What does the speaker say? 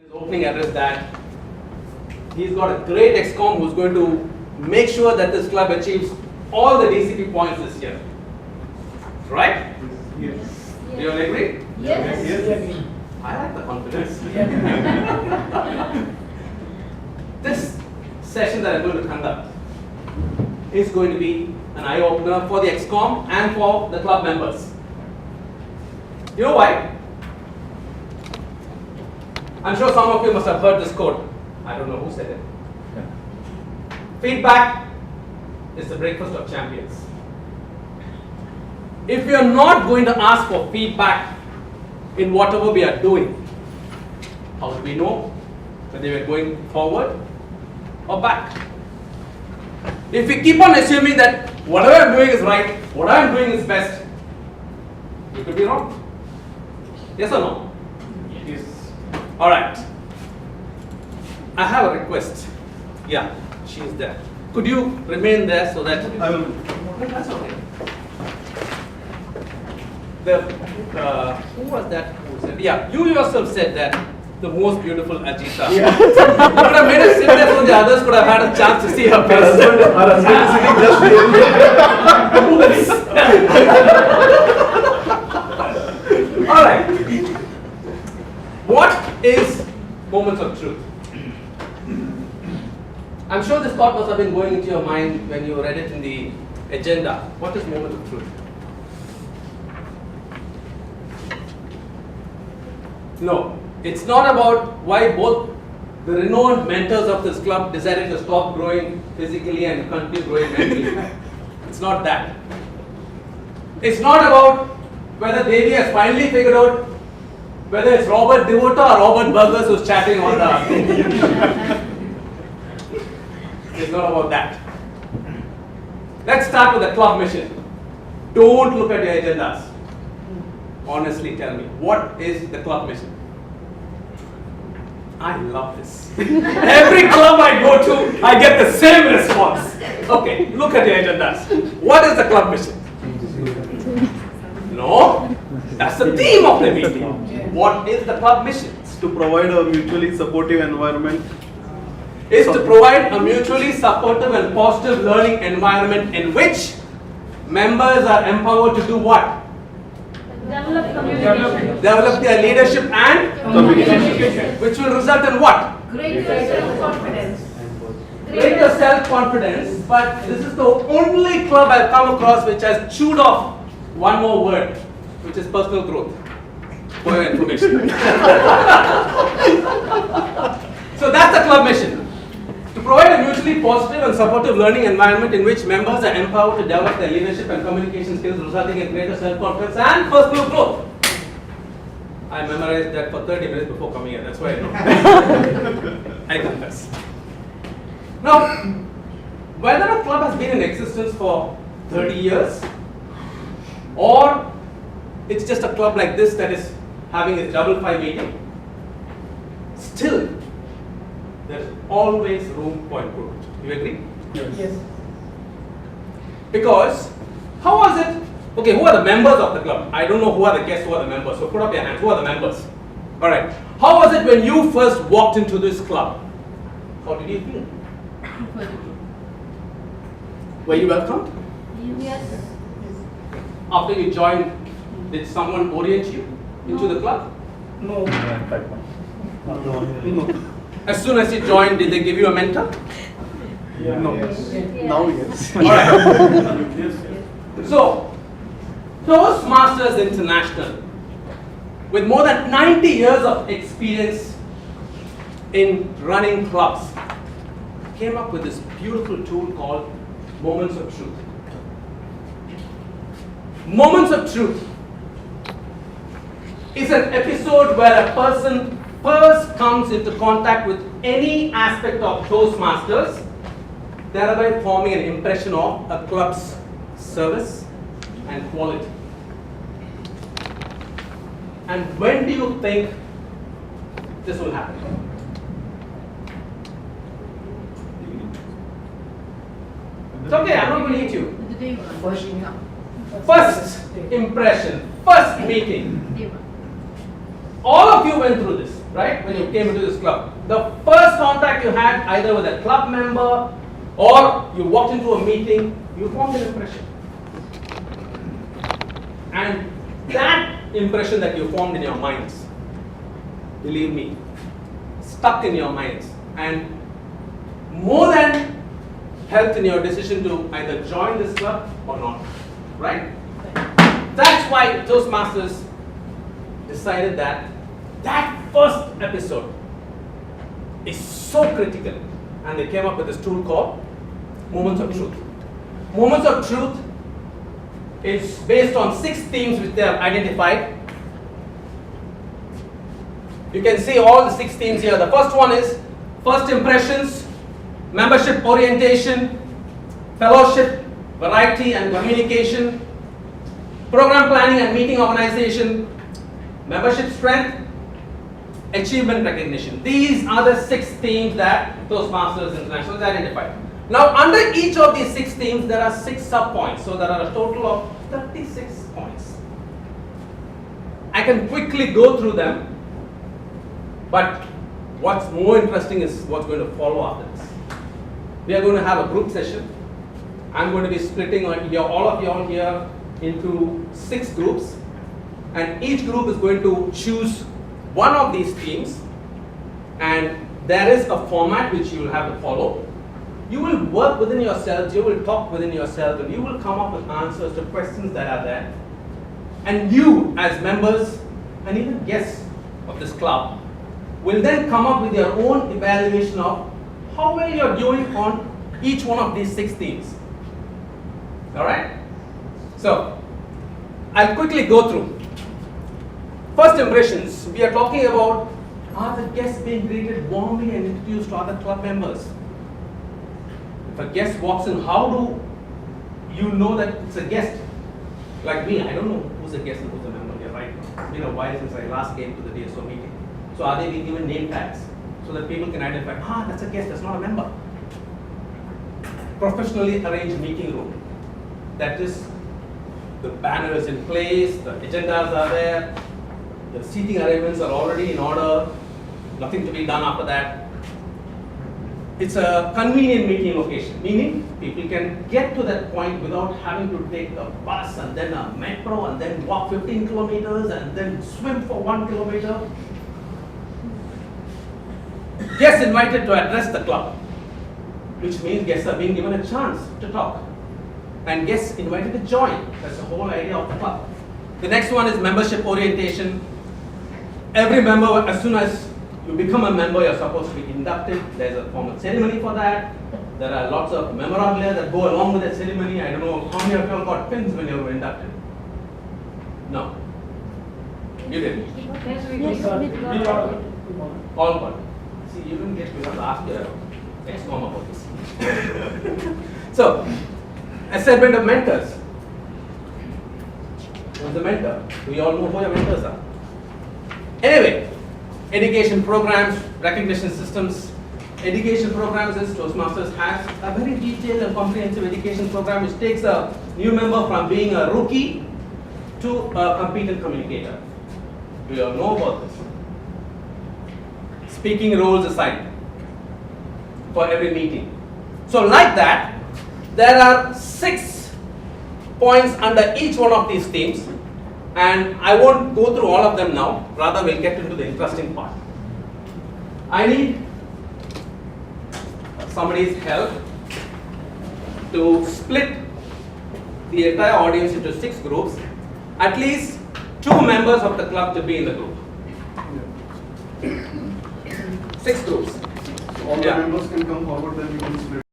his opening address that he's got a great ex-com who's going to make sure that this club achieves all the DCP points this year. Right? Yes. Do you all agree? Yes. Yes. I like the confidence. This session that I'm going to conduct is going to be an eye-opener for the ex-com and for the club members. You know why? I'm sure some of you must have heard this quote. I don't know who said it. Feedback is the breakfast of champions. If we are not going to ask for feedback in whatever we are doing, how do we know whether we are going forward or back? If we keep on assuming that whatever I'm doing is right, what I'm doing is best, we could be wrong. Yes or no? Yes. All right. I have a request. Yeah, she is there. Could you remain there so that I will. That's okay. Who was that who said? Yeah, you yourself said that the most beautiful Ajita. Yeah. You could have made us sit there so the others could have had a chance to see her face. Our husband is sitting just here. All right. What is moments of truth? I'm sure this thought must have been going into your mind when you read it in the agenda. What is moment of truth? No, it's not about why both the renowned mentors of this club decided to stop growing physically and continue growing mentally. It's not that. It's not about whether Devi has finally figured out whether it's Robert Devota or Robert Burgers who's chatting on the... It's not about that. Let's start with the club mission. Don't look at your agendas. Honestly tell me, what is the club mission? I love this. Every club I go to, I get the same response. Okay, look at your agendas. What is the club mission? No, that's the theme of the meeting. What is the club mission? To provide a mutually supportive environment. Is to provide a mutually supportive and positive learning environment in which members are empowered to do what? Develop communication. Develop their leadership and Communication. which will result in what? Greater self-confidence. Greater self-confidence, but this is the only club I've come across which has chewed off one more word, which is personal growth. For your information. So that's the club mission. To provide a mutually positive and supportive learning environment in which members are empowered to develop their leadership and communication skills, resulting in greater self-confidence and personal growth. I memorized that for 30 minutes before coming here. That's why I know. I confess. Now, whether a club has been in existence for 30 years or it's just a club like this that is having a double 5 meeting, still there's always room for improvement. You agree? Yes. Because how was it? Okay, who are the members of the club? I don't know who are the guests, who are the members. So put up your hands. Who are the members? All right. How was it when you first walked into this club? How did you feel? Were you welcomed? Yes. After you joined, did someone orient you into the club? No. No. As soon as you joined, did they give you a mentor? No. Yes. Now yes. All right. So, Toastmasters International, with more than 90 years of experience in running clubs, came up with this beautiful tool called Moments of Truth. Moments of Truth is an episode where a person first comes into contact with any aspect of Toastmasters, thereby forming an impression of a club's service and quality. And when do you think this will happen? It's okay, I'm not going to eat you. First impression, first meeting. All of you went through this. right? When you came into this club, the first contact you had either with a club member or you walked into a meeting, you formed an impression. And that impression that you formed in your minds, believe me, stuck in your minds and more than helped in your decision to either join this club or not, right? That's why Toastmasters decided that that first episode is so critical, and they came up with this tool called Moments of Truth. Moments of Truth is based on 6 themes which they have identified. You can see all the 6 themes here. The first one is first impressions, membership orientation, fellowship, variety and communication, program planning and meeting organization, membership strength, achievement recognition. These are the 6 themes that Toastmasters International has identified. Now, under each of these 6 themes, there are 6 sub-points. So, there are a total of 36 points. I can quickly go through them, but what's more interesting is what's going to follow after this. We are going to have a group session. I'm going to be splitting all of you all here into 6 groups, and each group is going to choose one of these themes, and there is a format which you will have to follow. You will work within yourselves, you will talk within yourself, and you will come up with answers to questions that are there. And you, as members and even guests of this club, will then come up with your own evaluation of how well you're doing on each one of these 6 themes. Alright? So, I'll quickly go through. First impressions, we are talking about, are the guests being greeted warmly and introduced to other club members? If a guest walks in, how do you know that it's a guest? Like me, I don't know who's a guest and who's a member here right now. It's been a while since I last came to the DSO meeting. So are they being given name tags so that people can identify, that's a guest, that's not a member? Professionally arranged meeting room. That is, the banner is in place, the agendas are there, the seating arrangements are already in order, nothing to be done after that. It's a convenient meeting location, meaning people can get to that point without having to take a bus and then a metro and then walk 15 kilometers and then swim for 1 kilometer. Guests invited to address the club, which means guests are being given a chance to talk. And guests invited to join. That's the whole idea of the club. The next one is membership orientation. Every member, as soon as you become a member, you're supposed to be inducted. There's a formal ceremony for that. There are lots of memorabilia that go along with that ceremony. I don't know how many of you all got pins when you were inducted. No. You didn't. We are. All got. See, you didn't get to ask your ex-mom about this. So, assignment of mentors. Who's the mentor? We all know who your mentors are. Anyway, education programs, recognition systems. Education programs is Toastmasters has a very detailed and comprehensive education program which takes a new member from being a rookie to a competent communicator. We all know about this. Speaking roles assigned for every meeting. So like that, there are 6 points under each one of these themes, and I won't go through all of them now, rather we'll get into the interesting part. I need somebody's help to split the entire audience into 6 groups, at least 2 members of the club to be in the group. 6 groups. So all the members can come forward, then we can split.